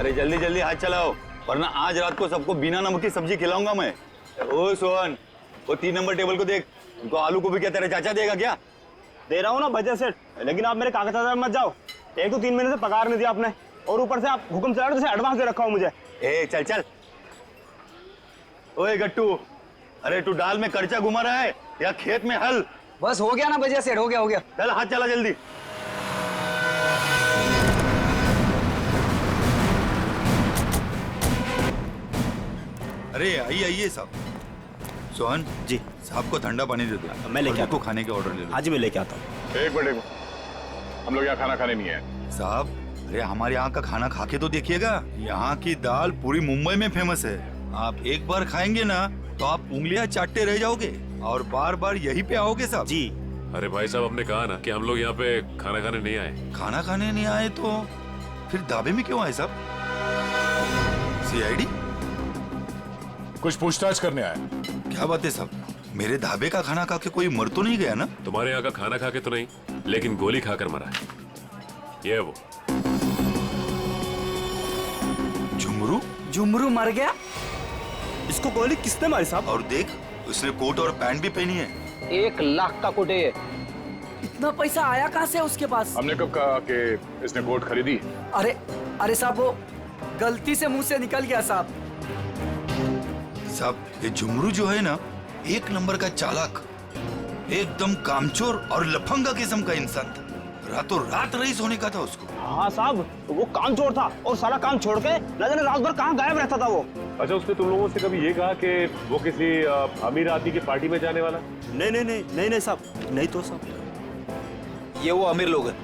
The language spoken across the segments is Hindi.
अरे जल्दी जल्दी हाथ चलाओ, वरना आज रात को सबको बिना नमक की सब्जी खिलाऊंगा मैं। ओ सोहन, वो 3 नंबर टेबल को देख, उनको आलू को भी क्या तेरा चाचा देगा क्या? दे रहा हूँ ना बजट सेठ, लेकिन आप मेरे कागज में मत जाओ। एक तो 3 महीने से पगार नहीं दिया आपने, और ऊपर से आप हुक्म चला रहे, एडवांस दे रखा हो मुझे। ए चल चल। ओए गट्टू, अरे तू डाल में कर्चा घुमा रहा है या खेत में हल? बस हो गया ना बजिया सेठ, हो गया। चल हाथ चला जल्दी। अरे आइए आइए साहब। सोहन जी साहब को ठंडा पानी दे दो, मैं लेके आपको खाने के ऑर्डर ले लो। हाँ जी मैं लेके आता हूँ। एक मिनट, हम लोग यहाँ खाना खाने नहीं आए साहब। अरे हमारे यहाँ का खाना खा के तो देखिएगा, यहाँ की दाल पूरी मुंबई में फेमस है। आप एक बार खाएंगे ना तो आप उंगलियां चाटते रह जाओगे और बार बार यही पे आओगे साहब। जी अरे भाई साहब, हमने कहा ना कि हम लोग यहाँ पे खाना खाने नहीं आए। खाना खाने नहीं आए तो फिर ढाबे में क्यों आए साहब? सीआईडी? कुछ पूछताछ करने आए। क्या बात है साहब, मेरे ढाबे का खाना खा के कोई मर तो नहीं गया ना? तुम्हारे यहाँ का खाना खा के तो नहीं, लेकिन गोली खाकर मरा है। ये वो झुमरू। झुमरू मर गया? इसको गोली किसने मारी साहब? और देख, उसने कोट और पैंट भी पहनी है। 1 लाख का कोट है ये। इतना पैसा आया कहाँ से उसके पास? हमने कब कहा कि इसने कोट खरीदी? अरे साहब, वो गलती से मुंह से निकल गया साहब। साहब ये झुमरू जो है ना, 1 नंबर का चालाक, एकदम कामचोर और लफंगा किस्म का इंसान था। रातों रात रईस होने का था उसको। हाँ साहब, वो काम चोर था और सारा काम छोड़ के न जाने रात भर कहाँ गायब रहता था वो। अच्छा, उसने तुम लोगों से कभी ये कहा कि वो किसी अमीर आदमी की पार्टी में जाने वाला? नहीं साहब, नहीं तो साहब। ये वो अमीर लोग हैं।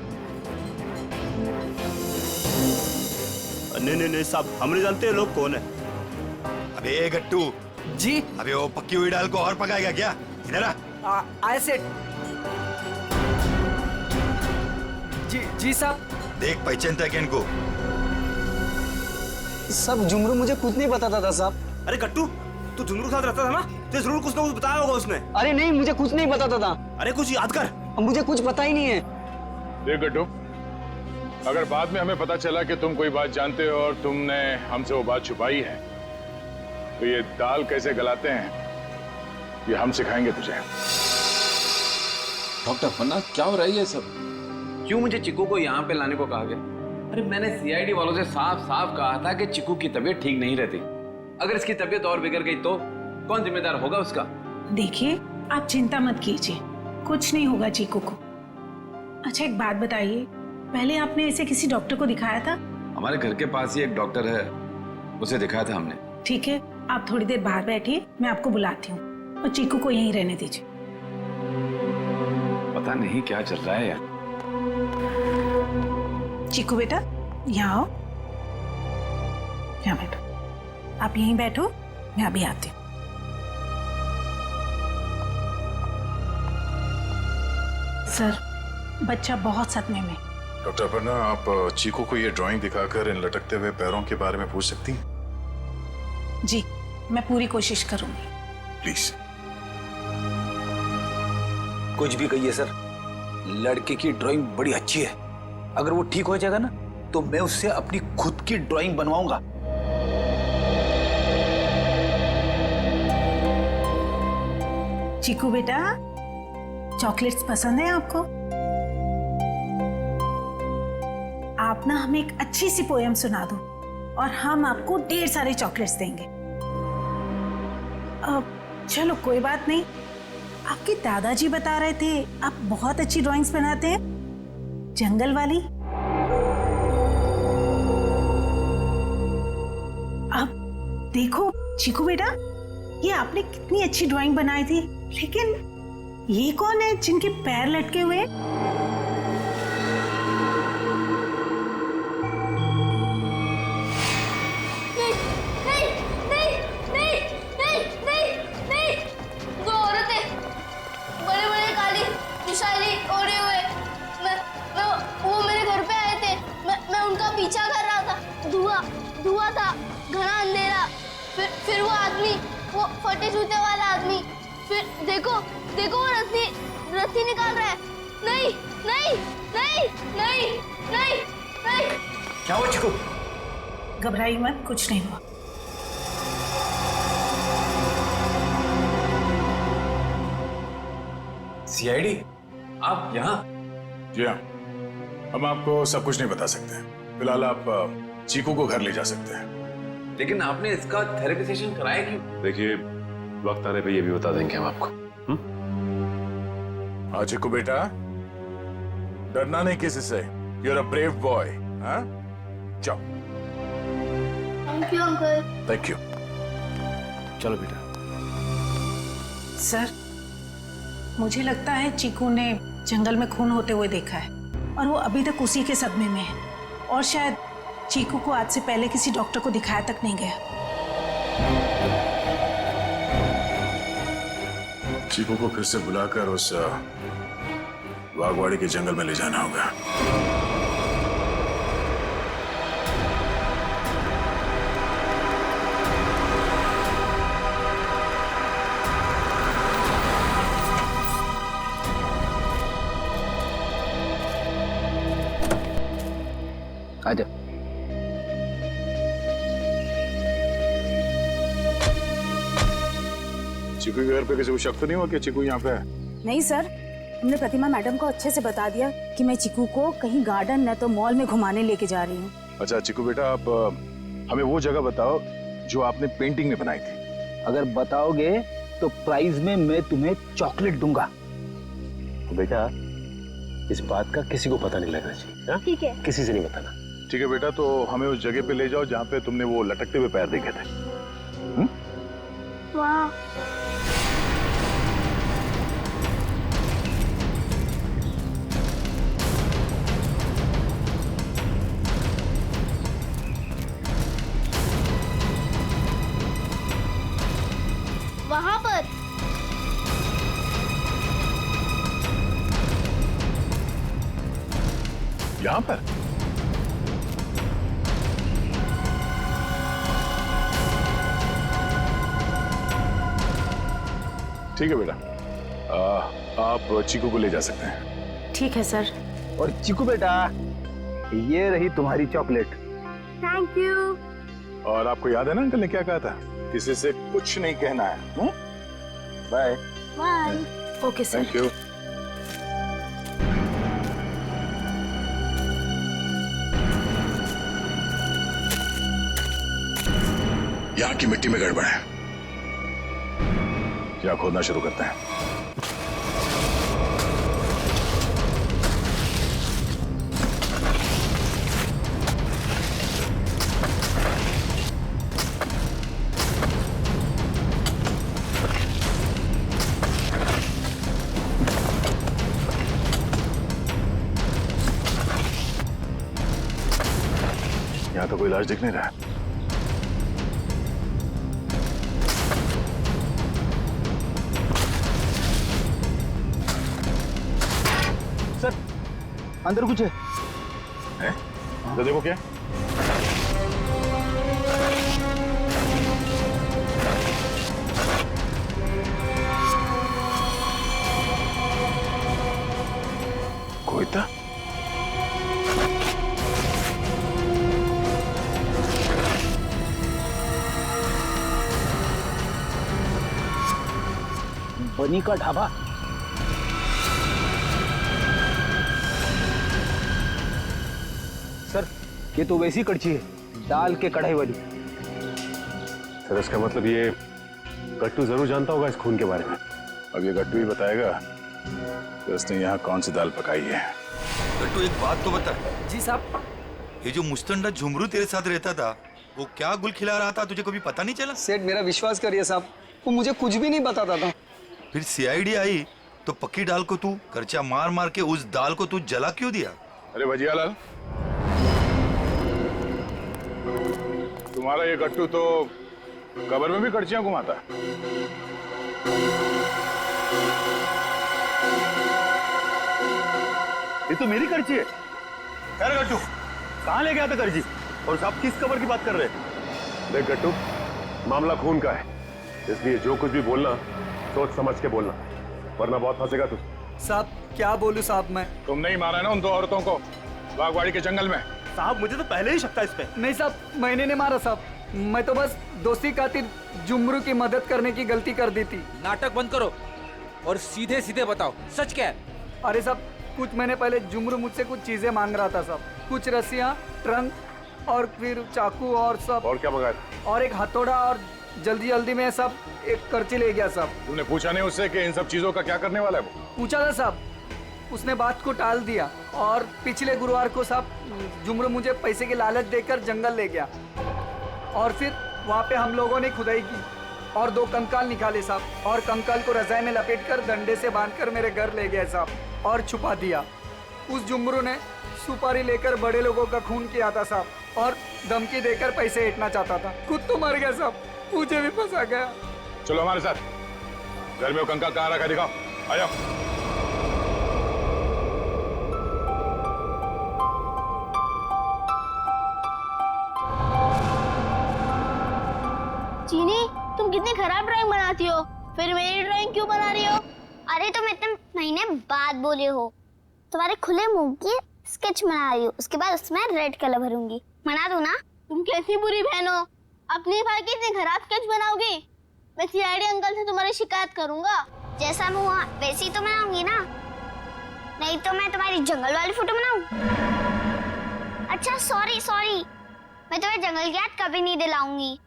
नहीं साहब, हम नहीं जानते ये लोग कौन है। अबे गट्टू जी अबे वो पक्की हुई दाल को और पकाएगा क्या? इधर आ। आए सेठ। जी साहब। देख पहचानता है क्या इनको? सब झुमरू मुझे कुछ नहीं बताता था साहब। अरे गट्टू, तू झुमरू के साथ रहता था ना, तो जरूर कुछ ना कुछ बताया होगा उसने। अरे नहीं, मुझे कुछ नहीं बताता था। अरे कुछ याद कर। मुझे कुछ पता ही नहीं है। देख गट्टू, अगर बाद में हमें पता चला कि तुम कोई बात जानते हो और तुमने हमसे वो बात छुपाई है, तो ये दाल कैसे गलाते हैं ये हम सिखाएंगे तुझे। डॉक्टर पन्ना, क्या हो रहा है ये सब? क्यों मुझे चिकू को यहाँ पे लाने को कहा गया? अरे मैंने सीआईडी वालों से साफ साफ कहा था कि चिकू की तबीयत ठीक नहीं रहती। अगर इसकी तबीयत और बिगड़ गई तो कौन जिम्मेदार होगा उसका? देखिए, आप चिंता मत कीजिए, कुछ नहीं होगा चीकू को। अच्छा एक बात बताइए, पहले आपने इसे किसी डॉक्टर को दिखाया था? हमारे घर के पास ही एक डॉक्टर है, उसे दिखाया था हमने। ठीक है, आप थोड़ी देर बाहर बैठिए, मैं आपको बुलाती हूँ, और चीकू को यहीं रहने दीजिए। पता नहीं क्या चल रहा है यार। चीकू बेटा, यहाँ आओ, यहाँ बैठो। आप यहीं बैठो, मैं अभी आती हूँ। सर, बच्चा बहुत सदमे में। डॉक्टर पन्ना, आप चीकू को ये ड्राइंग दिखाकर इन लटकते हुए पैरों के बारे में पूछ सकती हैं? जी, मैं पूरी कोशिश करूंगी। प्लीज। कुछ भी कहिए सर, लड़के की ड्राइंग बड़ी अच्छी है। अगर वो ठीक हो जाएगा ना, तो मैं उससे अपनी खुद की ड्राइंग बनवाऊंगा। चीकू बेटा, चॉकलेट्स पसंद है आपको? आप ना हमें एक अच्छी सी पोएम सुना दो और हम आपको ढेर सारे चॉकलेट्स देंगे। चलो कोई बात नहीं, आपके दादाजी बता रहे थे आप बहुत अच्छी ड्राइंग्स बनाते हैं, जंगल वाली। अब देखो चीकू बेटा, ये आपने कितनी अच्छी ड्राइंग बनाई थी, लेकिन ये कौन है जिनके पैर लटके हुए हैं? पीछा कर रहा था, धुआं था, घना अंधेरा, फिर वो आदमी, वो फटे जूते वाला आदमी, फिर देखो वो रस्सी निकाल रहा है। नहीं नहीं नहीं नहीं नहीं नहीं। क्या हुआ चिकू? घबराइए मत, कुछ नहीं हुआ। सीआईडी, आप यहाँ? जी हाँ, हम आपको सब कुछ नहीं बता सकते। फिलहाल आप चीकू को घर ले जा सकते हैं। लेकिन आपने इसका थेरेपी सेशन कराया क्यों? देखिए, वक्त आने पे ये भी बता देंगे हम आपको। हाँ चीकू बेटा, डरना नहीं किसी से। You are a brave boy. हाँ, जाओ। Thank you uncle. Thank you. चलो बेटा। सर, मुझे लगता है चीकू ने जंगल में खून होते हुए देखा है और वो अभी तक उसी के सदमे में है, और शायद चीकू को आज से पहले किसी डॉक्टर को दिखाया तक नहीं गया। चीकू को फिर से बुलाकर उस बागवाड़ी के जंगल में ले जाना होगा। आजा। चीकू के घर पे किसी को शक तो नहीं हुआ कि चीकू यहाँ पे है? नहीं सर, हमने प्रतिमा मैडम को अच्छे से बता दिया कि मैं चीकू को कहीं गार्डन न तो मॉल में घुमाने लेके जा रही हूँ। अच्छा चीकू बेटा, आप हमें वो जगह बताओ जो आपने पेंटिंग में बनाई थी। अगर बताओगे तो प्राइज में मैं तुम्हें चॉकलेट दूंगा। तो बेटा, इस बात का किसी को पता नहीं लगना चाहिए। हाँ? ठीक है। किसी से नहीं बताना। ठीक है बेटा, तो हमें उस जगह पे ले जाओ जहाँ पे तुमने वो लटकते हुए पैर देखे थे। वाह, वहां पर यहाँ पर? ठीक है बेटा, आप चीकू को ले जा सकते हैं। ठीक है सर। और चीकू बेटा, ये रही तुम्हारी चॉकलेट। Thank you. और आपको याद है ना अंकल ने क्या कहा था? किसी से कुछ नहीं कहना है। Bye. Bye. Okay sir. Thank you. यहाँ की मिट्टी में गड़बड़ है, क्या खोदना शुरू करते हैं। यहाँ तो कोई इलाज दिख नहीं रहा है। अंदर कुछ है? तो देखो क्या। कोई था? बनी का ढाबा। सर, ये तो वैसी कड़छी है, दाल के कढ़ाई वाली। सर, इसका मतलब ये गट्टू जरूर जानता होगा इस खून के बारे में। अब ये गट्टू ही बताएगा कि उसने यहाँ कौन सी दाल पकाई है। गट्टू, एक बात तो बता। जी साहब। ये जो मुस्तंडा झुमरू तेरे साथ रहता था, वो क्या गुल खिला रहा था, तुझे कभी पता नहीं चला? सेठ, मेरा विश्वास करिए साहब, वो मुझे कुछ भी नहीं बताता था। फिर सीआईडी आई तो पक्की दाल को तू करचा मार मार के उस दाल को तू जला क्यों दिया? अरे भजियालाल, तुम्हारा ये गट्टू तो कब्र में भी कड़चियां घुमाता है। ये तो मेरी कर्जी है। खैर गट्टू, कहाँ ले गया था कर्जी? और साहब किस कबर की बात कर रहे हैं? देख गट्टू, मामला खून का है, इसलिए जो कुछ भी बोलना सोच समझ के बोलना, वरना बहुत फंसेगा तू। साहब क्या बोलूं साहब मैं? तुमने ही मारा ना उन दो औरतों को बागवाड़ी के जंगल में? साहब मुझे तो पहले ही शक था इस पे। नहीं साहब, मैंने नहीं मारा साहब, मैं तो बस दोस्ती खातिर जुमरू की मदद करने की गलती कर दी थी। नाटक बंद करो और सीधे सीधे बताओ सच क्या है। अरे साहब, कुछ महीने पहले जुमरू मुझसे कुछ चीजें मांग रहा था साहब, कुछ रस्सियाँ, ट्रंक और फिर चाकू और सब। और क्या मंगाया? और एक हथौड़ा और जल्दी जल्दी में सब एक करची ले गया साहब। तुमने पूछा नहीं उससे कि इन सब चीजों का क्या करने वाला है वो? पूछा था साहब, उसने बात को टाल दिया और पिछले गुरुवार को साहब जुमरू मुझे पैसे की लालच देकर जंगल ले गया और फिर वहाँ पे हम लोगों ने खुदाई की और 2 कंकाल निकाले साहब और कंकाल को रजाई में लपेटकर डंडे से बांधकर मेरे घर ले गए साहब और छुपा दिया। उस जुमरू ने सुपारी लेकर बड़े लोगों का खून किया था साहब और धमकी देकर पैसे ऐंठना चाहता था। खुद तो मर गया साहब, मुझे भी फंसा गया। चलो हमारे साथ। घर में वो कंकाल कहाँ रखा दिखाओ, आ जाओ। चीनी, तुम कितनी खराब ड्राइंग बनाती हो, फिर मेरी ड्राइंग क्यों बना रही हो? अरे तुम इतने महीने बाद बोले हो, तुम्हारे खुले मुंह की स्केच बना रही हूँ, उसके बाद उसमें रेड कलर भरूंगी। मना दूं ना? तुम कैसी बुरी बहन हो, अपनी भाई की इतनी खराब स्केच बनाओगी? मैं सीआईडी अंकल से तुम्हारी शिकायत करूंगा। जैसा मुंह वैसे ही तो बनाऊंगी ना, नहीं तो मैं तुम्हारी जंगल वाली फोटो बनाऊं? अच्छा सॉरी, मैं तुम्हें जंगल की याद कभी नहीं दिलाऊंगी।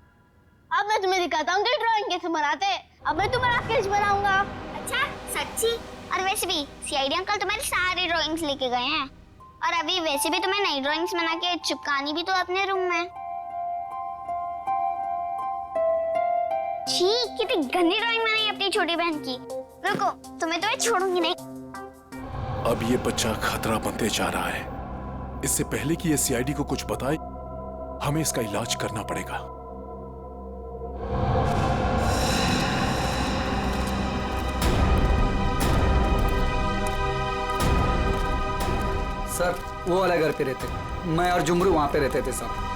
अब मैं तुम्हें दिखाता हूँ कि ड्राइंग कैसे बनाते हैं। अब मैं तुम्हारा स्केच बनाऊंगा। अच्छा सच्ची? और वैसे भी सीआईडी अंकल तुम्हारी सारी ड्राइंग्स लेके गए हैं और अभी वैसे भी तुम्हें नई ड्राइंग्स बना के चिपकानी भी तो अपने रूम में। छी, कितनी गंदी ड्राइंग बनाई अपनी छोटी बहन की। रुको, तुम्हें तो मैं छोड़ूंगी नहीं। अब ये बच्चा खतरा बनते जा रहा है। इससे पहले कि ये सीआईडी को कुछ बताए, हमें इसका इलाज करना पड़ेगा। सर, वो वाला घर पे रहते, मैं और जुमरू वहाँ पे रहते थे साहब।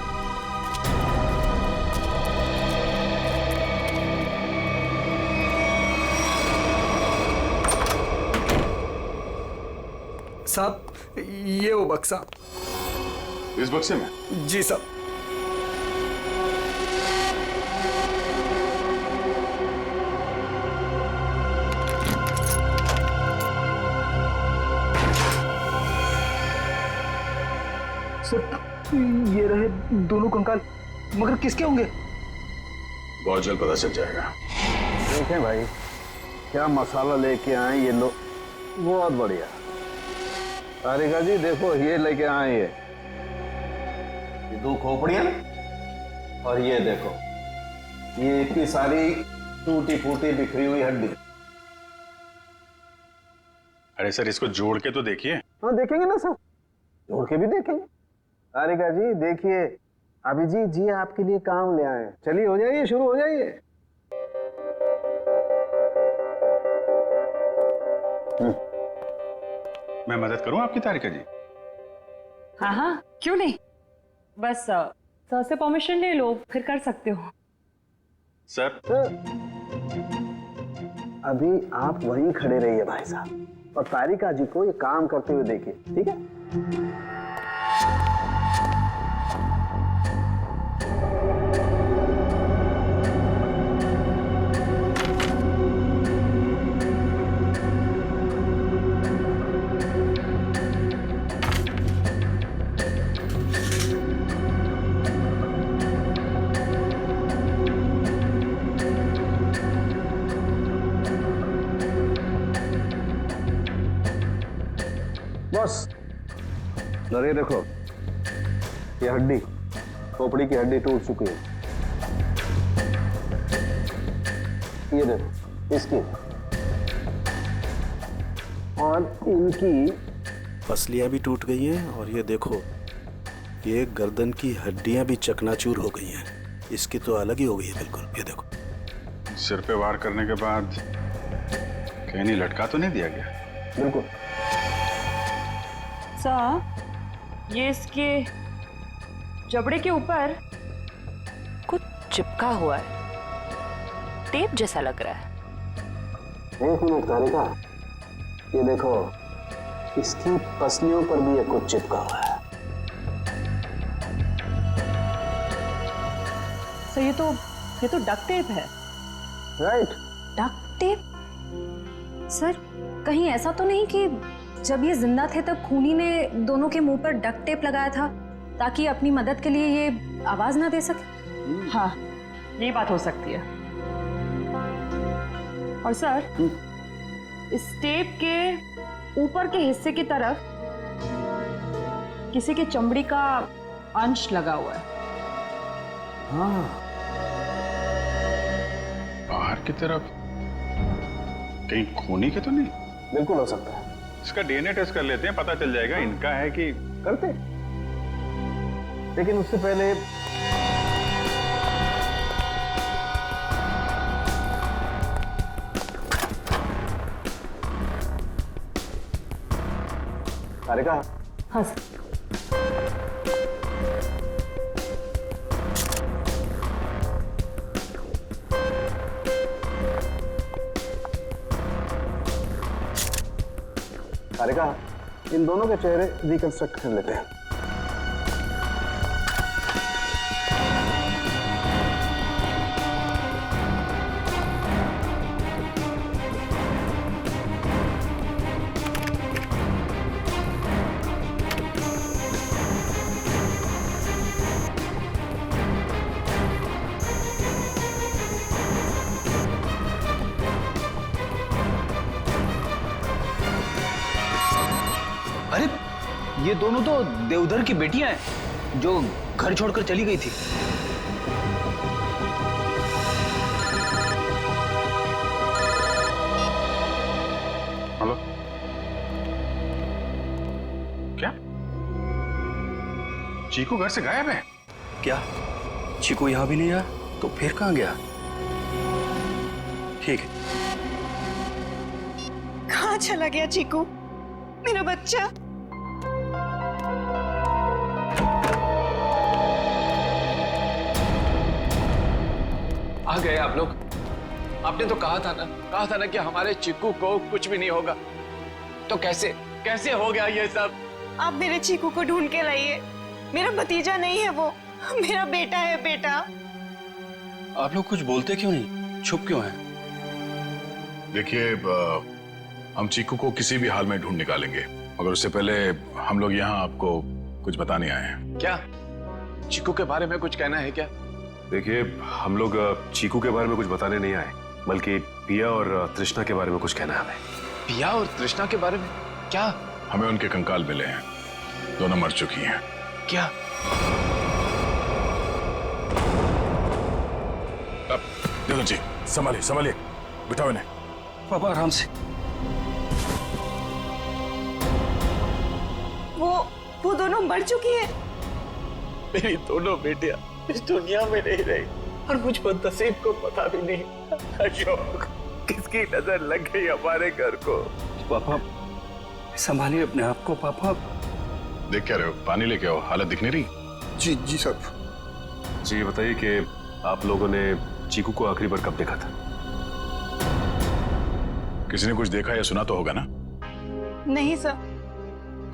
साहब, ये वो बक्सा। इस बक्से में? जी साहब। ये रहे दोनों कंकाल, मगर किसके होंगे? बहुत जल्द पता चल जाएगा। देखें भाई, क्या मसाला लेके आए ये लोग, बहुत बढ़िया। तारिका जी देखो, ये लेके आए ये 2 खोपड़ियां और ये देखो, ये इतनी सारी टूटी फूटी बिखरी हुई हड्डी। अरे सर, इसको जोड़ के तो देखिए। हाँ देखेंगे ना सर, जोड़ के भी देखेंगे। तारिका जी देखिए, अभिजीत जी आपके लिए काम ले आए। चलिए हो जाइए, शुरू हो जाइए। मैं मदद करूं आपकी तारिका जी? हाँ, क्यों नहीं, बस सर से परमिशन ले लो, फिर कर सकते हो। सर अभी आप वहीं खड़े रहिए भाई साहब, और तारिका जी को ये काम करते हुए देखिए, ठीक है? बस ये देखो, ये हड्डी, खोपड़ी की हड्डी टूट चुकी है। ये देखो इसकी, और इनकी पसलियां भी टूट गई हैं, और ये देखो, ये गर्दन की हड्डियां भी चकनाचूर हो गई हैं। इसकी तो अलग ही हो गई है बिल्कुल। ये देखो, सिर पे वार करने के बाद कहीं नहीं लटका तो नहीं दिया गया? बिल्कुल। ये इसके जबड़े के ऊपर कुछ चिपका हुआ है, टेप जैसा लग रहा है। एक मिनट तारिका, ये देखो, इसकी पसलियों पर भी ये कुछ चिपका हुआ है। सर ये तो डक्ट टेप है। राइट। Duct tape? सर कहीं ऐसा तो नहीं कि जब ये जिंदा थे तब खूनी ने दोनों के मुंह पर डक्ट टेप लगाया था ताकि अपनी मदद के लिए ये आवाज ना दे सके? हाँ, ये बात हो सकती है। और सर इस टेप के ऊपर के हिस्से की तरफ किसी की चमड़ी का अंश लगा हुआ है। हाँ। बाहर की तरफ कहीं खूनी के तो नहीं? बिल्कुल हो सकता है। इसका डीएनए टेस्ट कर लेते हैं, पता चल जाएगा इनका है कि। करते, लेकिन उससे पहले सारिका। हाँ सर। सारिका, इन दोनों के चेहरे रिकंस्ट्रक्ट कर लेते हैं। अरे ये दोनों तो देवधर की बेटियां हैं जो घर छोड़कर चली गई थी। हेलो, क्या चीकू घर से गायब है? क्या चीकू यहाँ भी नहीं आया? तो फिर कहाँ गया? ठीक है। कहाँ चला गया चीकू, मेरा बच्चा? आ गए आप लोग। आपने तो कहा था ना कि हमारे चिक्कू को कुछ भी नहीं होगा। तो कैसे हो गया ये सब? आप मेरे चीकू को ढूंढ के लाइए। मेरा भतीजा नहीं है वो, मेरा बेटा है। बेटा, आप लोग कुछ बोलते क्यों नहीं? चुप क्यों हैं? देखिए, हम चीकू को किसी भी हाल में ढूंढ निकालेंगे, मगर उससे पहले हम लोग यहाँ आपको कुछ बताने आए हैं। क्या चिक्कू के बारे में कुछ कहना है क्या? देखिए, हम लोग चीकू के बारे में कुछ बताने नहीं आए, बल्कि पिया और तृष्णा के बारे में कुछ कहना है हमें। पिया और तृष्णा के बारे में क्या? हमें उनके कंकाल मिले हैं, दोनों मर चुकी हैं। क्या? देखो जी, संभालिए, बिठाओ इन्हें। पापा आराम से। वो दोनों मर चुकी है। मेरी दोनों बेटियां इस दुनिया में नहीं रही और मुझ पर नसीब को पता भी नहीं। अशोक, किसकी नजर लग गई हमारे घर को? पापा संभालिए अपने आप को। पापा देख क्या रहे हो? पानी लेके आओ, हालत दिख नहीं रही। जी साहब। जी ये बताइए कि आप लोगों ने चीकू को आखिरी बार कब देखा था? किसी ने कुछ देखा या सुना तो होगा ना? नहीं सर,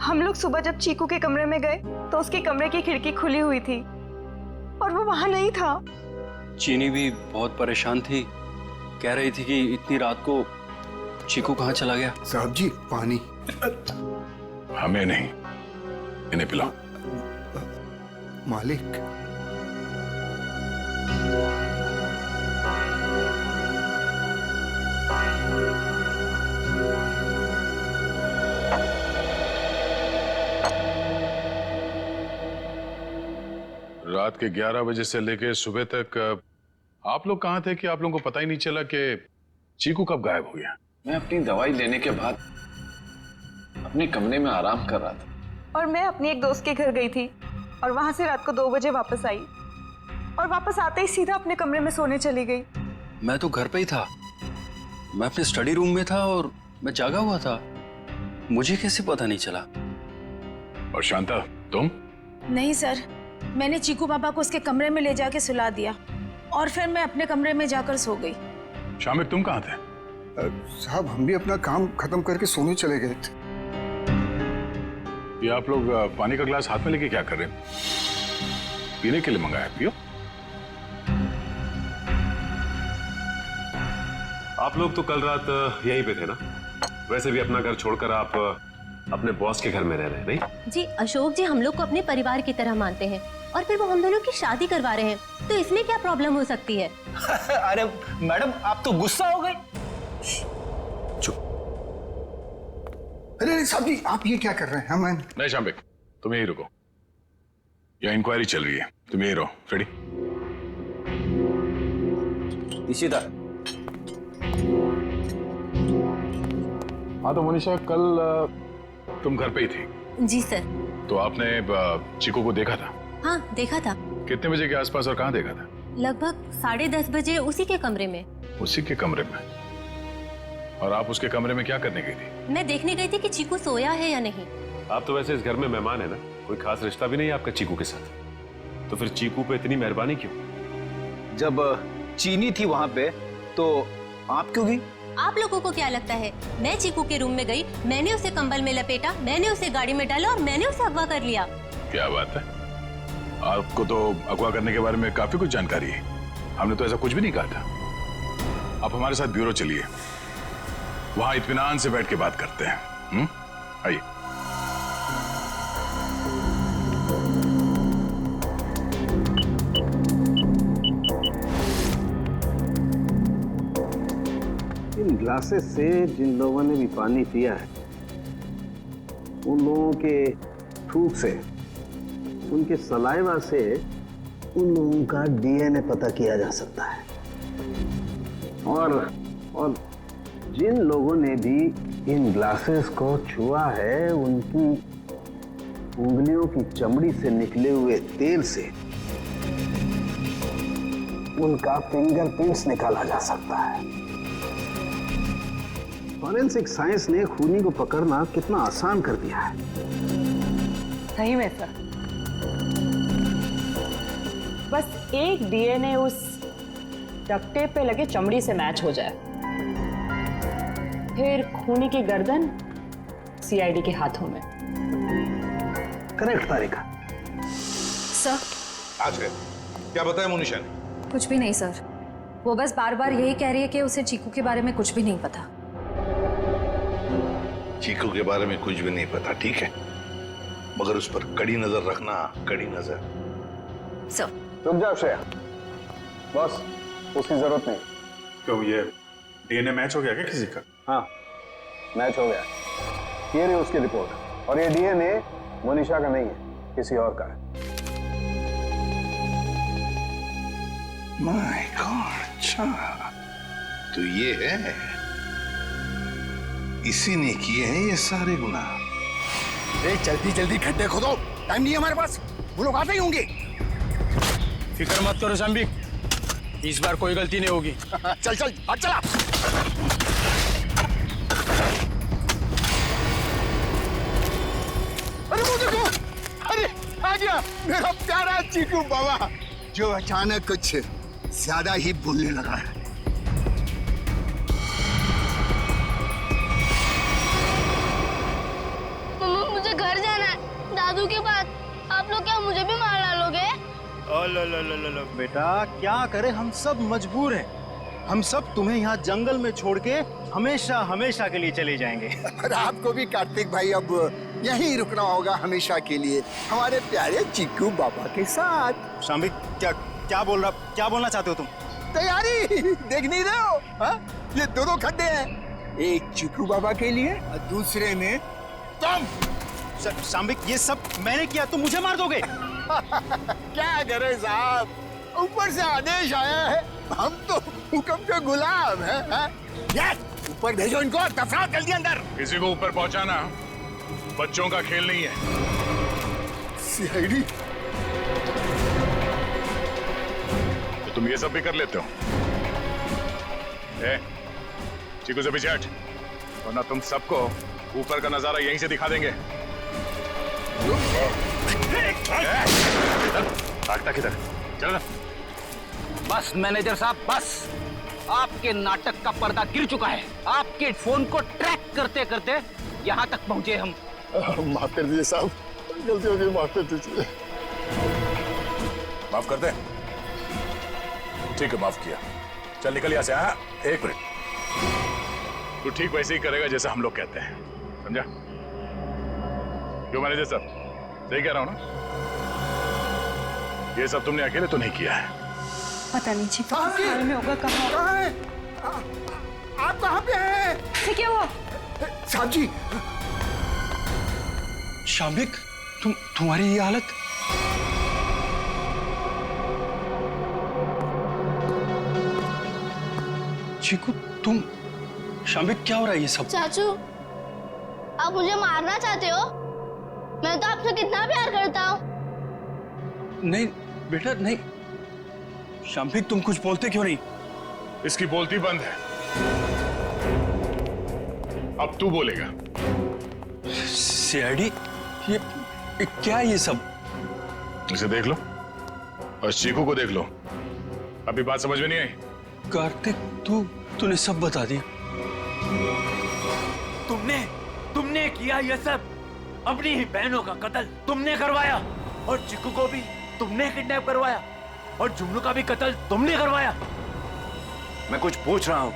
हम लोग सुबह जब चीकू के कमरे में गए तो उसके कमरे की खिड़की खुली हुई थी और वो वहां नहीं था। चीनी भी बहुत परेशान थी, कह रही थी कि इतनी रात को चीकू कहाँ चला गया। साहब जी पानी। हमें नहीं, इन्हें पिलाओ। मालिक, रात के 11 बजे से लेके सुबह तक आप लोग कहाँ थे कि आप लोगों को पता ही नहीं चला कि चीकू कब गायब हो गया? मैं अपनी दवाई लेने के बाद अपने कमरे में आराम कर रहा था और मैं अपनी एक दोस्त के घर गई थी और वहां से रात को 2 बजे वापस आई और वापस आते ही सीधा अपने कमरे में सोने चली गई। मैं तो घर पे ही था, मैं अपने स्टडी रूम में था और मैं जागा हुआ था, मुझे कैसे पता नहीं चला? और शांता तुम? नहीं सर, मैंने चीकू पापा को उसके कमरे में ले जाके सुला दिया और फिर मैं अपने कमरे में जाकर सो गई। शामिर तुम कहाँ थे? साहब हम भी अपना काम खत्म करके सोने चले गए थे। ये आप लोग पानी का ग्लास हाथ में लेके क्या कर रहे हैं? पीने के लिए मंगाया, पियो। आप लोग तो कल रात यहीं पे थे ना? वैसे भी अपना घर छोड़कर आप अपने बॉस के घर में रह रहे हैं, नहीं? जी अशोक जी हम लोग को अपने परिवार की तरह मानते हैं और फिर वो हम दोनों की शादी करवा रहे हैं, तो इसमें क्या प्रॉब्लम हो सकती है? अरे मैडम आप तो गुस्सा हो गए। अरे साहब जी आप ये क्या कर रहे हैं? मैं नहीं शाम्बिक, तुम यही रुको, यहाँ इंक्वायरी चल रही है, तुम यही रहो। रेडी? इशिता। हाँ तो मनीषा कल तुम घर पे ही थी? जी सर। तो आपने चीकू को देखा था? हाँ देखा था। कितने बजे के आसपास और कहाँ देखा था? लगभग 10:30 बजे उसी के कमरे में। उसी के कमरे में? और आप उसके कमरे में क्या करने गई थी? मैं देखने गई थी कि चीकू सोया है या नहीं। आप तो वैसे इस घर में मेहमान है ना, कोई खास रिश्ता भी नहीं है आपका चीकू के साथ, तो फिर चीकू पे इतनी मेहरबानी क्यों? जब चीनी थी वहां पे तो आप क्यों गई? आप लोगों को क्या लगता है मैं चीकू के रूम में गई, मैंने उसे कंबल में लपेटा, मैंने उसे गाड़ी में डाला और मैंने उसे अगवा कर लिया? क्या बात है, आपको तो अगवा करने के बारे में काफी कुछ जानकारी है। हमने तो ऐसा कुछ भी नहीं कहा था। आप हमारे साथ ब्यूरो चलिए, वहां इत्मीनान से बैठ के बात करते हैं। आइए। इन ग्लासेस से जिन लोगों ने भी पानी पिया है उन लोगों के थूक से, उनके सलाइवा से उन लोगों का डीएनए पता किया जा सकता है। और जिन लोगों ने भी इन ग्लासेस को छुआ है उनकी उंगलियों की चमड़ी से निकले हुए तेल से उनका फिंगरप्रिंट्स निकाला जा सकता है। फॉरेंसिक साइंस ने खूनी को पकड़ना कितना आसान कर दिया है। सही में सर, बस एक डीएनए उस डक्ट टेप पे लगे चमड़ी से मैच हो जाए, फिर खूनी की गर्दन सीआईडी के हाथों में। करेक्ट तारिका। सर आज क्या बताया मुनीषा ने? कुछ भी नहीं सर, वो बस बार बार यही कह रही है कि उसे चीकू के बारे में कुछ भी नहीं पता। चीकू के बारे में कुछ भी नहीं पता, ठीक है, मगर उस पर कड़ी नजर रखना, कड़ी नजर। सर रुक जाओ श्रेया, बस उसकी जरूरत नहीं। तो ये डीएनए मैच हो गया क्या किसी का? हाँ मैच हो गया, ये रही उसकी रिपोर्ट, और ये डीएनए मोनिशा का नहीं है, किसी और का है। माय गॉड, अच्छा तो ये है, इसी ने किए हैं ये सारे गुनाह। जल्दी जल्दी खड्डे खोदो, टाइम नहीं है हमारे पास, वो लोग आते ही होंगे। फिक्र मत करो शाम्बिक, इस बार कोई गलती नहीं होगी। चल चल हट चला। अरे वो देखो, अरे आ गया मेरा प्यारा चीकू बाबा, जो अचानक कुछ ज्यादा ही बोलने लगा है। मम्मा मुझे घर जाना है, दादू के पास। आप लोग क्या मुझे भी मार डालोगे? लो बेटा, क्या करें, हम सब मजबूर हैं। हम सब तुम्हें यहाँ जंगल में छोड़ के हमेशा हमेशा के लिए चले जाएंगे। और आपको भी कार्तिक भाई अब यहीं रुकना होगा हमेशा के लिए, हमारे प्यारे चीकू बाबा के साथ। शाम्बिक क्या बोलना चाहते हो तुम? तैयारी देख नहीं रहे हो? हा? ये दोनों खड्डे हैं, एक चीकू बाबा के लिए और दूसरे में तुम। शाम्बिक ये सब मैंने किया, तुम मुझे मार दोगे? क्या करें साहब, ऊपर से आदेश आया है, हम तो हुक्म के गुलाम हैं। ऊपर भेजो इनको, दफना जल्दी अंदर। किसी को ऊपर पहुंचाना बच्चों का खेल नहीं है। सीआईडी तो तुम ये सब भी कर लेते हो? चीकू से पीछे हट, वरना तुम सबको ऊपर का नजारा यहीं से दिखा देंगे। भागता किधर? चल। बस मैनेजर साहब, बस आपके नाटक का पर्दा गिर चुका है। आपके फोन को ट्रैक करते करते यहाँ तक पहुंचे हम। माफ कर दीजिए साहब, गलती हो गई, माफ कर दीजिए। माफ कर दे? ठीक है, माफ किया। चल निकल यहाँ से। हाँ, एक मिनट। तू ठीक वैसे ही करेगा जैसे हम लोग कहते हैं, समझा? क्यों मैनेजर साहब, सही कह रहा हूं ना? ये सब तुमने अकेले तो नहीं किया है। पता नहीं चीकू किस हाल में होगा, कहाँ है? आप कहाँ पे हैं? ये क्या हुआ? साहब जी, शाम्बिक, तुम्हारी ये हालत? चीकू, तुम, शाम्बिक क्या हो रहा है ये सब? चाचू, आप मुझे मारना चाहते हो? मैं तो आपसे कितना प्यार करता हूँ। नहीं बेटा नहीं। शाम्बिक, तुम कुछ बोलते क्यों नहीं? इसकी बोलती बंद है, अब तू बोलेगा। सीआईडी, ये क्या है ये सब? इसे देख लो और चीकू को देख लो। अभी बात समझ में नहीं आई? कार्तिक, तूने सब बता दिया। तुमने किया ये सब। अपनी ही बहनों का कत्ल तुमने करवाया, और चिक्कू को भी तुमने किडनैप करवाया, और जुमनू का भी कत्ल तुमने करवाया। मैं कुछ पूछ रहा हूँ।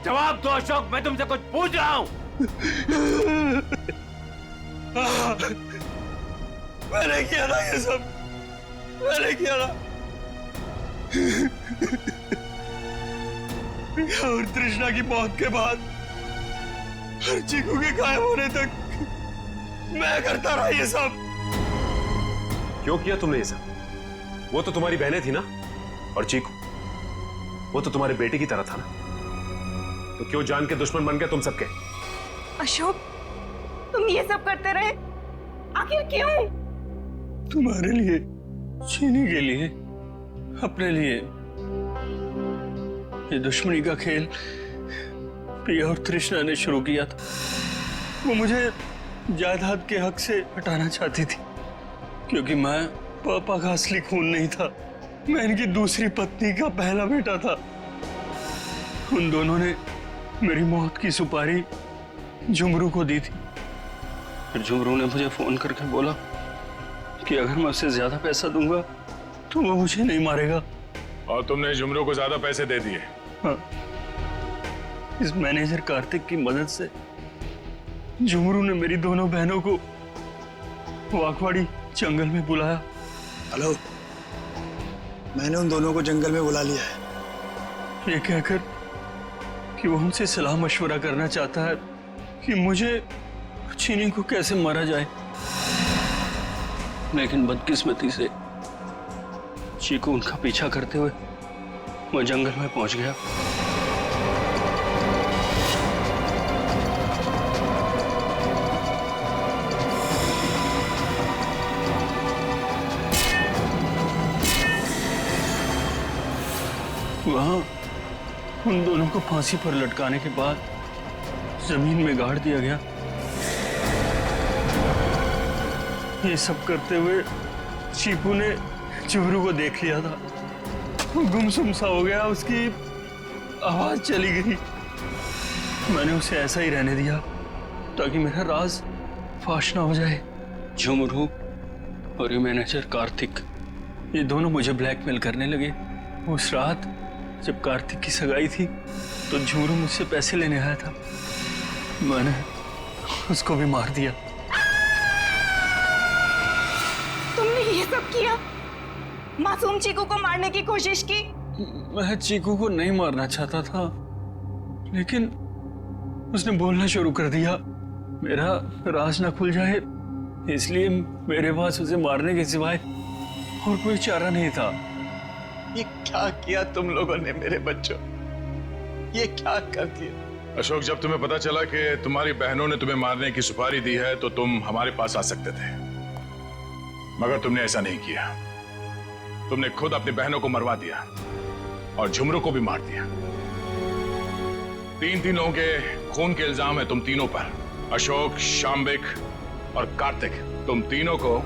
जवाब दो अशोक, मैं तुमसे कुछ पूछ रहा हूँ। मैंने किया ना ये सब, मैंने किया ना। और तृष्णा की मौत के बाद हर चीकू के गायब होने तक मैं करता रहा ये सब। क्यों किया तुमने ये सब? वो तो तुम्हारी बहनें थी ना, और चीकू वो तो तुम्हारे बेटे की तरह था ना, तो क्यों जान के दुश्मन बन गए तुम सबके? अशोक, तुम ये सब करते रहे, आखिर क्यों? तुम्हारे लिए, चीनी के लिए, अपने लिए। ये दुश्मनी का खेल प्रिया और तृष्णा ने शुरू किया था। वो मुझे जायदाद के हक से हटाना चाहती थी, क्योंकि मैं पापा का असली खून नहीं था, मैं इनकी दूसरी पत्नी का पहला बेटा था। उन दोनों ने मेरी मौत की सुपारी झुमरू को दी थी। फिर झुमरू ने मुझे फोन करके बोला कि अगर मैं उसे ज्यादा पैसा दूंगा तो वो मुझे नहीं मारेगा। और तुमने झुमरू को ज्यादा पैसे दे दिए? हाँ, इस मैनेजर कार्तिक की मदद से झुमरू ने मेरी दोनों बहनों को वाकवाड़ी जंगल में बुलाया। हेलो, मैंने उन दोनों को जंगल में बुला लिया है। ये कहकर कि वो हमसे सलाह मशवरा करना चाहता है कि मुझे चीनी को कैसे मारा जाए। लेकिन बदकिस्मती से चीकू उनका पीछा करते हुए वो जंगल में पहुंच गया। वहां उन दोनों को फांसी पर लटकाने के बाद जमीन में गाड़ दिया गया। ये सब करते हुए चीकू ने झुमरू को देख लिया था। वो गुमसुम सा हो गया, उसकी आवाज चली गई। मैंने उसे ऐसा ही रहने दिया ताकि मेरा राज फाश ना हो जाए। झुमरू और ये मैनेजर कार्तिक, ये दोनों मुझे ब्लैकमेल करने लगे। उस रात जब कार्तिक की सगाई थी तो झुमरू मुझसे पैसे लेने आया था, मैंने उसको भी मार दिया। तुमने ये सब किया? मासूम चीकू को मारने की कोशिश की? मैं चीकू को नहीं मारना चाहता था, लेकिन उसने बोलना शुरू कर दिया। मेरा राज ना खुल जाए, इसलिए मेरे पास उसे मारने के सिवाय और कोई चारा नहीं था। ये क्या किया तुम लोगों ने मेरे बच्चों? ये क्या कर दिया? अशोक, जब तुम्हें पता चला कि तुम्हारी बहनों ने तुम्हें मारने की सुपारी दी है तो तुम हमारे पास आ सकते थे, मगर तुमने ऐसा नहीं किया। तुमने खुद अपनी बहनों को मरवा दिया और झुमरू को भी मार दिया। तीन लोगों के खून के इल्जाम है तुम तीनों पर, अशोक, शाम्बिक और कार्तिक। तुम तीनों को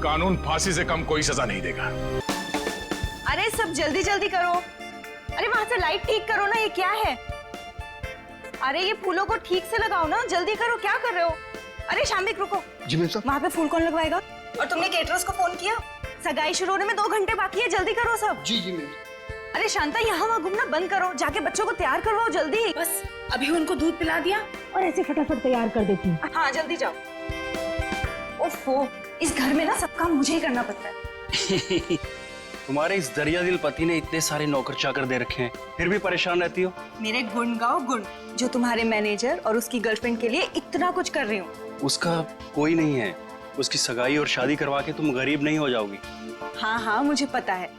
कानून फांसी से कम कोई सजा नहीं देगा। अरे सब जल्दी जल्दी करो। अरे वहां से लाइट ठीक करो ना, ये क्या है? अरे ये फूलों को ठीक से लगाओ ना, जल्दी करो, क्या कर रहे हो? अरे शाम्बिक रुको। जी मैम साहब। वहां पे फूल कौन लगवाएगा? और तुमने केटरर्स को फोन किया? सगाई शुरू होने में 2 घंटे बाकी है, जल्दी करो सब। जी मैम। अरे शांता, यहाँ वहाँ घूमना बंद करो, जाके बच्चों को तैयार करवाओ जल्दी। बस अभी उनको दूध पिला दिया और ऐसे फटाफट तैयार कर देती हूँ। हाँ जल्दी जाओ। ओफो, इस घर में ना सब काम मुझे ही करना पड़ता है। तुम्हारे इस दरिया दिल पति ने इतने सारे नौकर चाकर दे रखे हैं, फिर भी परेशान रहती हो। मेरे गुण गाओ गुण, जो तुम्हारे मैनेजर और उसकी गर्लफ्रेंड के लिए इतना कुछ कर रही हूँ। उसका कोई नहीं है, उसकी सगाई और शादी करवा के तुम गरीब नहीं हो जाओगी। हाँ हाँ मुझे पता है।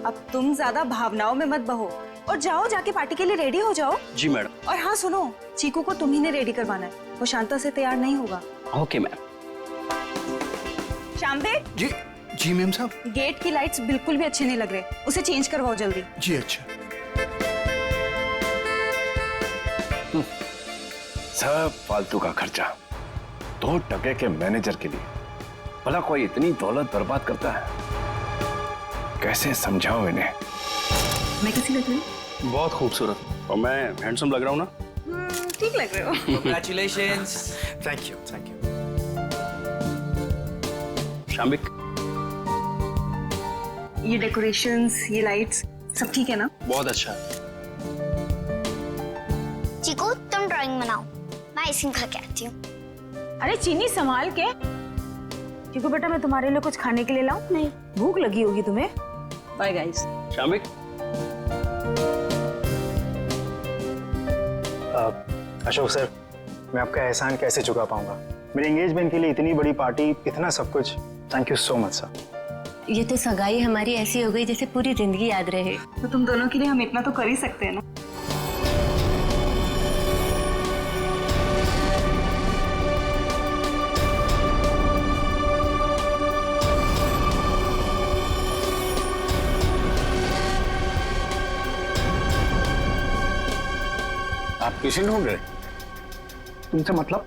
अब तुम ज्यादा भावनाओं में मत बहो और जाओ, जाके पार्टी के लिए रेडी हो जाओ। जी मैडम। और हाँ सुनो, चीकू को तुम ही ने रेडी करवाना है, वो शांता से तैयार नहीं होगा। Okay ma'am. शांबे। जी जी मैम साहब। गेट की लाइट्स बिल्कुल भी अच्छे नहीं लग रहे, उसे चेंज करवाओ जल्दी। जी अच्छा। सब फालतू का खर्चा, 2 टके के मैनेजर के लिए। भला कोई इतनी दौलत बर्बाद करता है? कैसे समझाओ इन्हें? मैं कैसी लग रही हूँ? बहुत खूबसूरत। और मैं हैंडसम लग रहा हूँ ना? ठीक लग रहे हो। Congratulations. Thank you thank you. Shambik, ये डेकोरेशंस, ये लाइट्स, सब ठीक है ना? बहुत अच्छा। चिकू तुम ड्राइंग बनाओ, मैं आइसक्रीम खा के आती हूँ। अरे चीनी संभाल के। चिकू बेटा, मैं तुम्हारे लिए कुछ खाने के लिए लाऊं? नहीं, भूख लगी होगी तुम्हें। Bye guys. Shambik. Ashok sir, मैं आपका एहसान कैसे चुका पाऊंगा? मेरे एंगेजमेंट के लिए इतनी बड़ी पार्टी, इतना सब कुछ। Thank you so much sir. ये तो सगाई हमारी ऐसी हो गई जैसे पूरी जिंदगी याद रहे। तो तुम दोनों के लिए हम इतना तो कर ही सकते हैं ना। आप किसी ढूंढ रहे? तुमसे मतलब?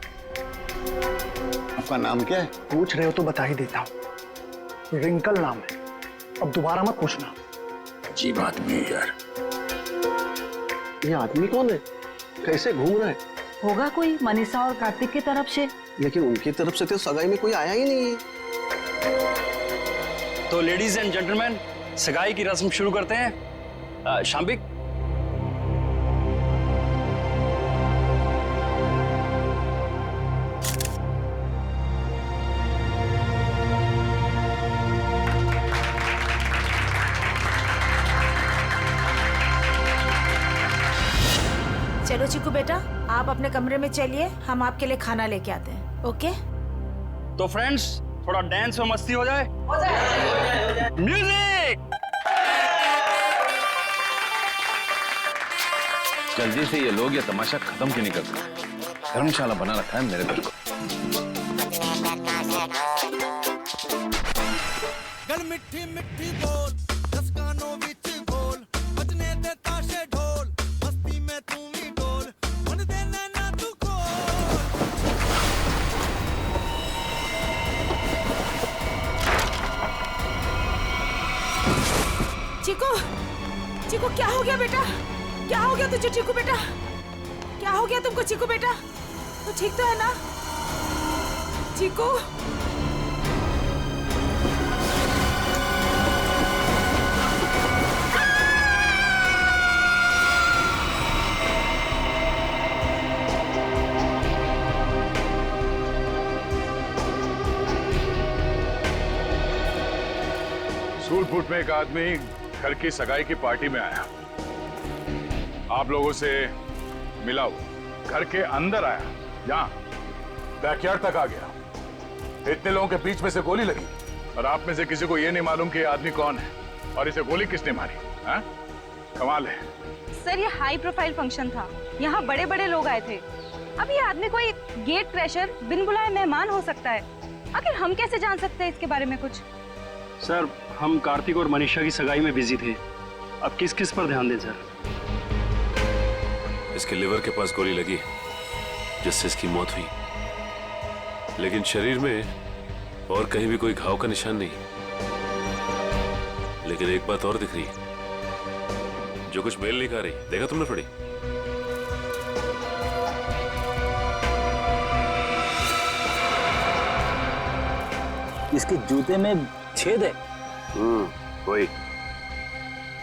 आपका नाम क्या है? पूछ रहे हो तो बता ही देता हूँ। रिंकल नाम है, अब दोबारा मत पूछना। अजीब आदमी है यार। ये आदमी कौन है? कैसे घूम रहा है? होगा कोई मनीषा और कार्तिक की तरफ से। लेकिन उनकी तरफ से तो सगाई में कोई आया ही नहीं है। तो लेडीज एंड जेंटलमैन, सगाई की रस्म शुरू करते हैं। शाम्बिक। चलो चिकू बेटा, आप अपने कमरे में चलिए, हम आपके लिए खाना लेके आते हैं। ओके? तो फ्रेंड्स, थोड़ा डांस और मस्ती हो जाए। म्यूजिक। जल्दी से ये लोग ये तमाशा खत्म क्यों नहीं करते? धर्मशाला बना रखा है मेरे घर को। गल मिठी मिठी बोल, दस कानों विच बोल, बजने दे ताशे ढोल, मस्ती में तू भी डोल, मन दे नैना तू खोल। चिकू, चिकू क्या हो गया बेटा? क्या हो गया तुझे चिकू बेटा? क्या हो गया तुमको चिकू बेटा? तो ठीक तो है ना चिकू? सूट बूट में एक आदमी घर की सगाई की पार्टी में आया, आप लोगों से मिला, वो घर के अंदर आया, यहाँ बैकयार्ड तक आ गया। इतने लोगों के बीच में से गोली लगी और आप में से किसी को यह नहीं मालूम कि ये आदमी कौन है और इसे गोली किसने मारी। हाँ? कमाल है। सर ये हाई प्रोफाइल फंक्शन था, यहाँ बड़े बड़े लोग आए थे। अब ये आदमी कोई गेट क्रैशर, बिन बुलाए मेहमान हो सकता है। आखिर हम कैसे जान सकते हैं इसके बारे में कुछ? सर, हम कार्तिक और मनीषा की सगाई में बिजी थे, अब किस किस पर ध्यान दें सर? इसके लिवर के पास गोली लगी जिससे इसकी मौत हुई, लेकिन शरीर में और कहीं भी कोई घाव का निशान नहीं। लेकिन एक बात और दिख रही है जो कुछ मेल नहीं खा रही। देखा तुमने थोड़ी? इसके जूते में छेद है। वही,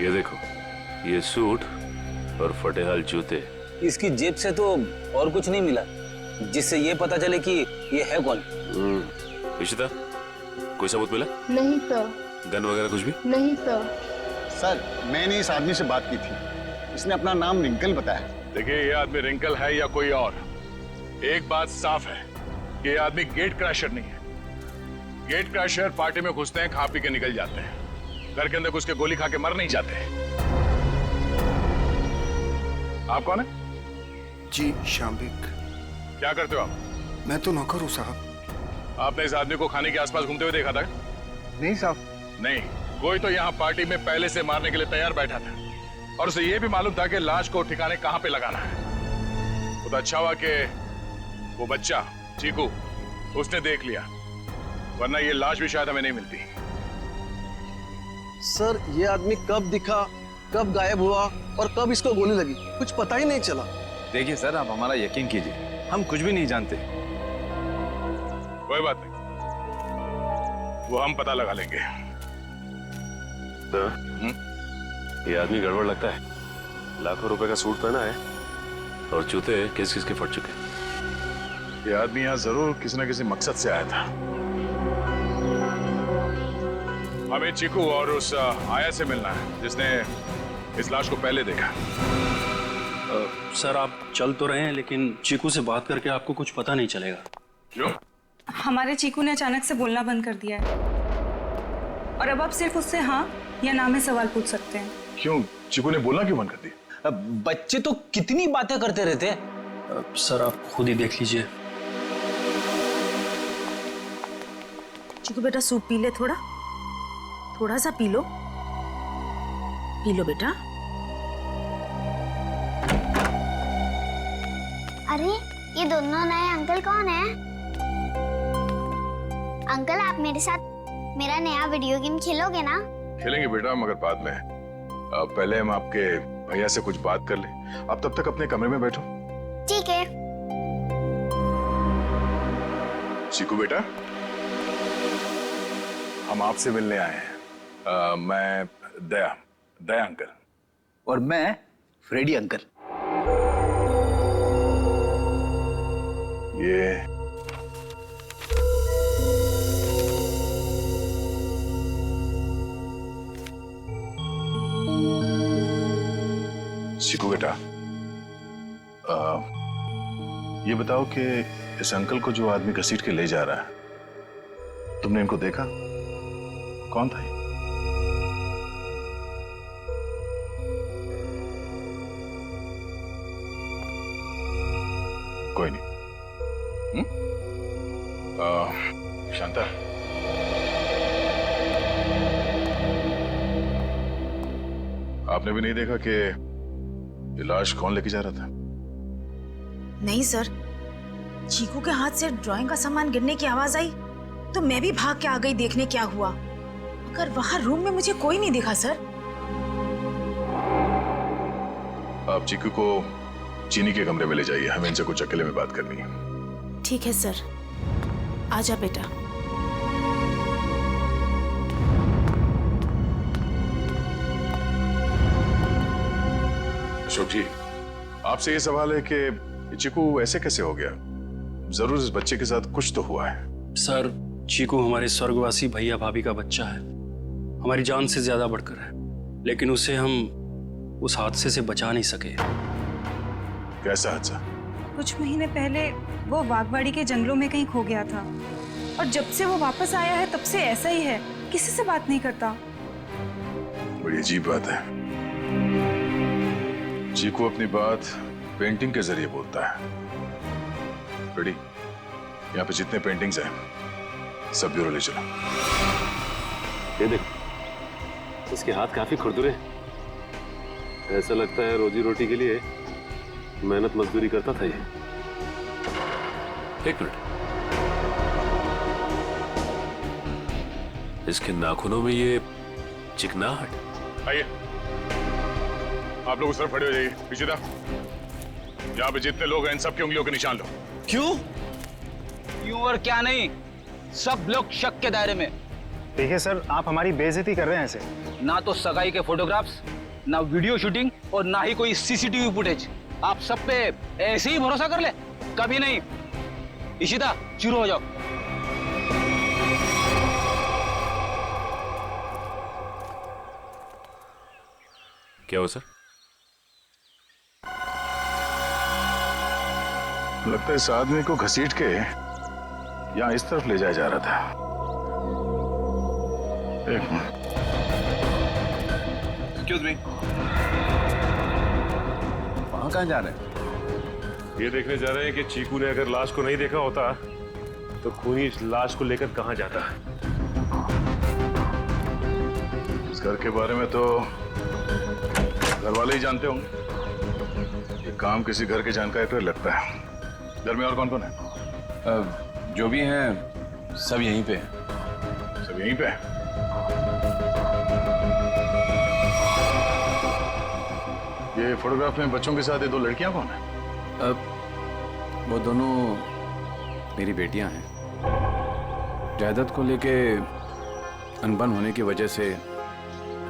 ये देखो, ये सूट और फटेहाल जूते। इसकी जेब से तो और कुछ नहीं मिला जिससे ये पता चले कि ये है कौन। इशिता, कोई सबूत मिला? नहीं सर। गन वगैरह कुछ भी? नहीं सर। सर, मैंने इस आदमी से बात की थी, इसने अपना नाम रिंकल बताया। देखिए, ये आदमी रिंकल है या कोई और, एक बात साफ है कि ये आदमी गेट क्रैशर नहीं है। गेट क्रैशर पार्टी में घुसते हैं, खा पी के निकल जाते हैं, घर के अंदर घुस के गोली खा के मर नहीं जाते। आप कौन है? जी, शाम्बिक। क्या करते हो आप? मैं तो नौकर हूँ साहब। आपने इस आदमी को खाने के आसपास घूमते हुए देखा था? नहीं साहब। नहीं, कोई तो यहाँ पार्टी में पहले से मारने के लिए तैयार बैठा था और उसे यह भी मालूम था कि लाश को ठिकाने कहां पे लगाना है। तो अच्छा हुआ कि वो बच्चा चीकू उसने देख लिया, वरना ये लाश भी शायद हमें नहीं मिलती। सर, ये आदमी कब दिखा, कब गायब हुआ और कब इसको गोली लगी, कुछ पता ही नहीं चला। देखिए सर, आप हमारा यकीन कीजिए, हम कुछ भी नहीं जानते। कोई बात नहीं, वो हम पता लगा लेंगे। तो, ये आदमी गड़बड़ लगता है। लाखों रुपए का सूट पहना है और जूते किस किस के फट चुके। ये आदमी यहाँ जरूर किसी न किसी मकसद से आया था। हमें चीकू और उस आया से मिलना है जिसने इस लाश को पहले देखा। सर, आप चल तो रहे हैं लेकिन चीकू से बात करके आपको कुछ पता नहीं चलेगा। क्यों? हमारे चीकू ने अचानक से बोलना बंद कर दिया है और अब आप सिर्फ उससे हाँ या ना में सवाल पूछ सकते हैं। क्यों? चीकू ने बोलना क्यों बंद कर दिया? बच्चे तो कितनी बातें करते रहते हैं। सर, आप खुद ही देख लीजिए। चीकू बेटा, सूप पी ले, थोड़ा सा पी लो बेटा। अरे, ये दोनों नए अंकल कौन है? अंकल, आप मेरे साथ मेरा नया वीडियो गेम खेलोगे ना? खेलेंगे बेटा, मगर बाद में। पहले हम आपके भैया से कुछ बात कर लें। आप तब तक अपने कमरे में बैठो। ठीक है। चीकू बेटा, हम आपसे मिलने आए हैं। मैं दया अंकल। और मैं फ्रेडी अंकल। ये चीकू बेटा, ये बताओ कि इस अंकल को जो आदमी घसीट के ले जा रहा है, तुमने इनको देखा? कौन था ये? कोई नहीं। शांता, आपने भी नहीं देखा कि ये लाश कौन लेके जा रहा था? नहीं सर, चीकू के हाथ से ड्राइंग का सामान गिरने की आवाज आई तो मैं भी भाग के आ गई देखने क्या हुआ, मगर वहां रूम में मुझे कोई नहीं दिखा सर। आप चीकू को चीनी के कमरे में ले जाइए, हमें इनसे कुछ अकेले में बात करनी है। ठीक है सर, आजा बेटा। अशोक जी, आपसे ये सवाल है कि चीकू ऐसे कैसे हो गया? जरूर इस बच्चे के साथ कुछ तो हुआ है। सर, चीकू हमारे स्वर्गवासी भैया भाभी का बच्चा है, हमारी जान से ज्यादा बढ़कर है, लेकिन उसे हम उस हादसे से बचा नहीं सके। कैसा हादसा? कुछ महीने पहले वो बागवाड़ी के जंगलों में कहीं खो गया था और जब से वो वापस आया है तब से ऐसा ही है, किसी से बात नहीं करता। बड़ी अजीब बात है। चीकू अपनी बात पेंटिंग के जरिए बोलता है। रेडी, यहाँ पे जितने पेंटिंग्स हैं सब ब्यूरो ले चलो। ये देखो, इसके हाथ काफी खुरदुरे, ऐसा लगता है रोजी रोटी के लिए मेहनत मजदूरी करता था ये। एक मिनट, इसके नाखूनों में ये चिकनाहट। आइए, आप लोग उस तरफ खड़े हो जाइए। पीछे था, यहाँ पे जितने लोग हैं इन सबकी उंगलियों के निशान लो। क्यों? क्यों और क्या नहीं, सब लोग शक के दायरे में। देखिए सर, आप हमारी बेइज्जती कर रहे हैं ऐसे। ना तो सगाई के फोटोग्राफ्स, ना वीडियो शूटिंग और ना ही कोई सीसीटीवी फुटेज। आप सब पे ऐसे ही भरोसा कर ले? कभी नहीं। इशिता, शुरू हो जाओ। क्या हो सर? लगता है इस आदमी को घसीट के यहाँ इस तरफ ले जाया जा रहा था। एक मिनट। एक्सक्यूज मी, वहां कहाँ जा रहे हैं? ये देखने जा रहे हैं कि चीकू ने अगर लाश को नहीं देखा होता तो खूनी इस लाश को लेकर कहां जाता है। इस घर के बारे में तो घर वाले ही जानते होंगे। ये काम किसी घर के जानकारी पर लगता है। घर में और कौन कौन है? जो भी हैं सब यहीं पे हैं। सब यहीं पे? ये फोटोग्राफ में बच्चों के साथ ये दो लड़कियां कौन है? वो दोनों मेरी बेटियां हैं। जायदाद को लेके अनबन होने की वजह से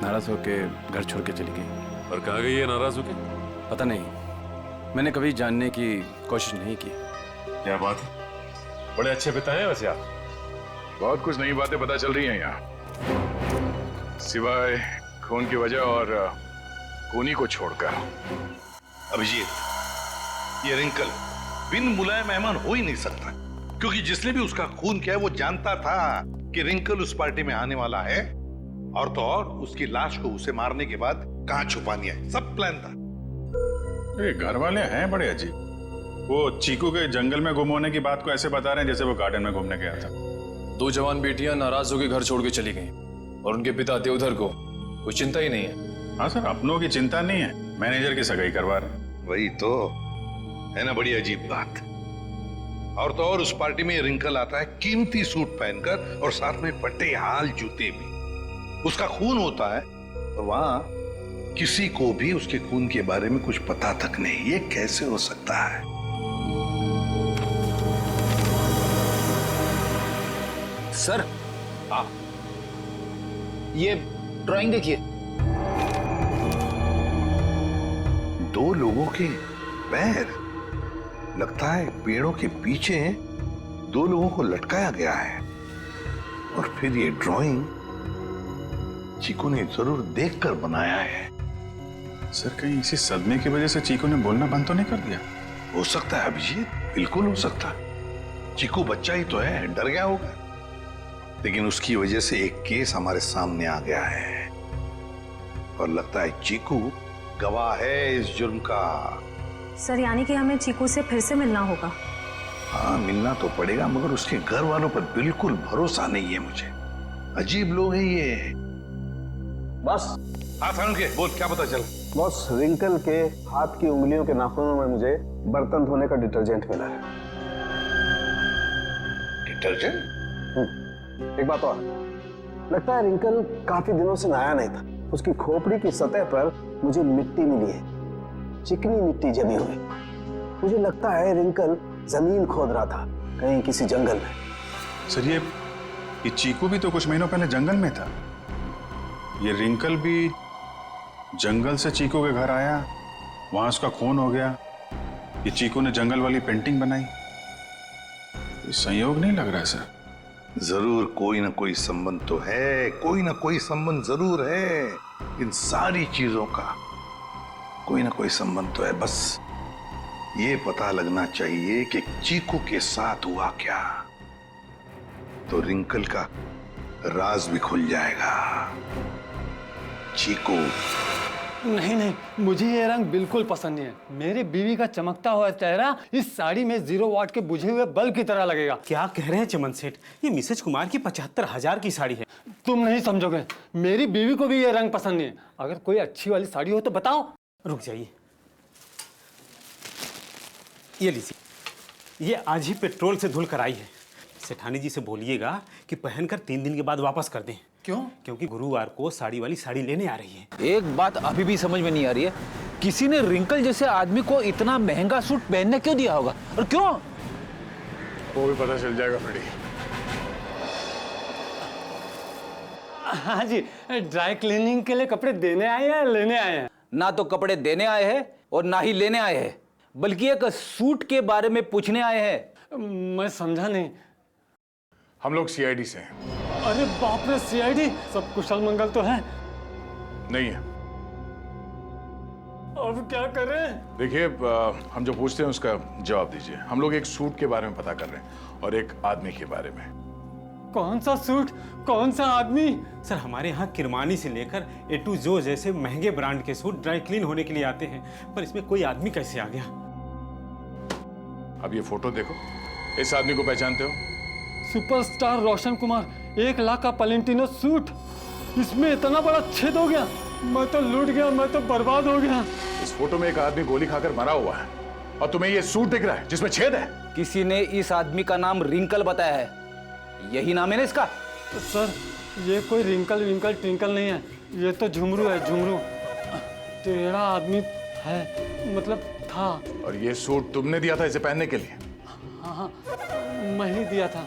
नाराज होकर घर छोड़ के चली गई। और कहाँ गई है नाराज होके? पता नहीं, मैंने कभी जानने की कोशिश नहीं की। क्या बात है, बड़े अच्छे पिता हैं वैसे आप। बहुत कुछ नई बातें पता चल रही हैं यहाँ, सिवाय खून की वजह और खूनी को छोड़कर। अभिजीत, ये रिंकल बिन बुलाए मेहमान हो ही नहीं सकता, क्योंकि जिसने भी उसका खून किया है वो जानता था कि रिंकल उस पार्टी में आने वाला है, और तो और उसकी लाश को उसे मारने के बाद कहां छुपानी है, सब प्लान था। अरे घर वाले हैं बड़े अजीब। वो चीकू के जंगल में गुम होने की बात को ऐसे बता रहे हैं जैसे वो गार्डन में घूमने गया था। दो जवान बेटियां नाराज होकर घर छोड़ के चली गईं और उनके पिता देवधर को कोई चिंता ही नहीं है। हाँ सर, अपनों की चिंता नहीं है, मैनेजर की सगाई करवा रहे। वही तो है ना, बड़ी अजीब बात। और तो और उस पार्टी में रिंकल आता है कीमती सूट पहनकर और साथ में फटे हाल जूते भी। उसका खून होता है और वहां किसी को भी उसके खून के बारे में कुछ पता तक नहीं। ये कैसे हो सकता है? सर, ये ड्राइंग देखिए। दो लोगों के पैर, लगता है पेड़ों के पीछे दो लोगों को लटकाया गया है। और फिर ये ड्राइंग चीकू ने जरूर देखकर बनाया है। सर, कहीं इसी सदमे की वजह से चीकू ने बोलना बंद तो नहीं कर दिया? हो सकता है अभिजीत, बिल्कुल हो सकता है। चीकू बच्चा ही तो है, डर गया होगा। लेकिन उसकी वजह से एक केस हमारे सामने आ गया है और लगता है चीकू गवाह है इस जुर्म का। सर, यानी कि हमें चीकू से फिर से मिलना होगा? हाँ, मिलना तो पड़ेगा, मगर उसके घर वालों पर बिल्कुल भरोसा नहीं है मुझे। अजीब लोग हैं ये। बस। हाँ सारुण के बोल, क्या पता चला? बॉस, रिंकल के हाथ की उंगलियों के नाखूनों में मुझे बर्तन धोने का डिटर्जेंट मिला है। डिटर्जेंट? एक बात और, लगता है रिंकल काफी दिनों से नहाया नहीं था। उसकी खोपड़ी की सतह पर मुझे मिट्टी मिली है, चिकनी मिट्टी जमी हुई। मुझे लगता है रिंकल जमीन खोद रहा था कहीं किसी जंगल में। सर, ये चीकू भी तो कुछ महीनों पहले जंगल में था। ये रिंकल भी जंगल से चीकू के घर आया, वहां उसका खून हो गया। ये चीकू ने जंगल वाली पेंटिंग बनाई। ये संयोग नहीं लग रहा है सर। जरूर कोई ना कोई संबंध तो है, कोई ना कोई संबंध जरूर है। इन सारी चीजों का कोई ना कोई संबंध तो है। बस ये पता लगना चाहिए कि चीकू के साथ हुआ क्या, तो रिंकल का राज भी खुल जाएगा। चीकू। नहीं नहीं, मुझे ये रंग बिल्कुल पसंद नहीं है। मेरी बीवी का चमकता हुआ चेहरा इस साड़ी में 0 वाट के बुझे हुए बल्ब की तरह लगेगा। क्या कह रहे हैं चमन सेठ? ये मिसेज कुमार की 75,000 की साड़ी है। तुम नहीं समझोगे, मेरी बीवी को भी ये रंग पसंद नहीं है। अगर कोई अच्छी वाली साड़ी हो तो बताओ। रुक जाइए, ये लीजिए, ये आज ही पेट्रोल से धुल कर आई है। सेठानी जी से बोलिएगा कि पहनकर 3 दिन के बाद वापस कर दें। क्यों? क्योंकि गुरुवार को साड़ी वाली साड़ी लेने आ रही है। एक बात अभी भी समझ में नहीं आ रही है, किसी ने रिंकल जैसे आदमी को इतना महंगा सूट पहनने क्यों दिया होगा और क्यों? वो भी पता चल जाएगा फ्रेडी। हाँ जी, ड्राई क्लीनिंग के लिए कपड़े देने आए हैं या लेने आए हैं? ना तो कपड़े देने आए हैं और ना ही लेने आए हैं, बल्कि एक सूट के बारे में पूछने आए हैं। मैं समझा नहीं। हम लोग सीआईडी से हैं। अरे बाप रे, सीआईडी? सब कुशल मंगल तो है? नहीं है। अब क्या करें? देखिए, हम जो पूछते हैं उसका जवाब दीजिए। हम लोग एक सूट के बारे में पता कर रहे हैं और एक आदमी के बारे में। कौन सा सूट, कौन सा आदमी? सर, हमारे यहाँ किरमानी से लेकर ए टू जो जैसे महंगे ब्रांड के सूट ड्राई क्लीन होने के लिए आते हैं, पर इसमें कोई आदमी कैसे आ गया? अब ये फोटो देखो, इस आदमी को पहचानते हो? सुपरस्टार रोशन कुमार, 1 लाख का पलेंटिनो सूट, इसमें इतना बड़ा छेद हो गया। मैं तो लूट गया, मैं तो बर्बाद हो गया। इस फोटो में एक आदमी गोली खाकर मरा हुआ है और तुम्हें ये सूट दिख रहा है जिसमें छेद है। किसी ने इस आदमी का नाम रिंकल बताया है, यही नाम है ना इसका? सर, ये कोई रिंकल विंकल ट्विंकल नहीं है, ये तो झुमरू है, झुमरू। टेढ़ा आदमी है, मतलब था। और ये सूट तुमने दिया था इसे पहनने के लिए? हाँ, मैं ही दिया था,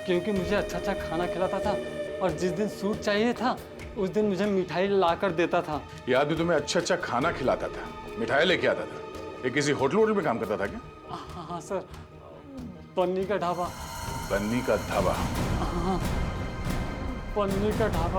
क्योंकि मुझे अच्छा अच्छा खाना खिलाता था और जिस दिन सूट चाहिए था उस दिन मुझे मिठाई लाकर देता था। ये आदमी तुम्हें अच्छा अच्छा खाना खिलाता था, मिठाई लेके आता था। ये किसी होटल में काम करता था क्या? हाँ सर, पन्नी का ढाबा। बन्नी का ढाबा? हाँ, पन्नी का ढाबा।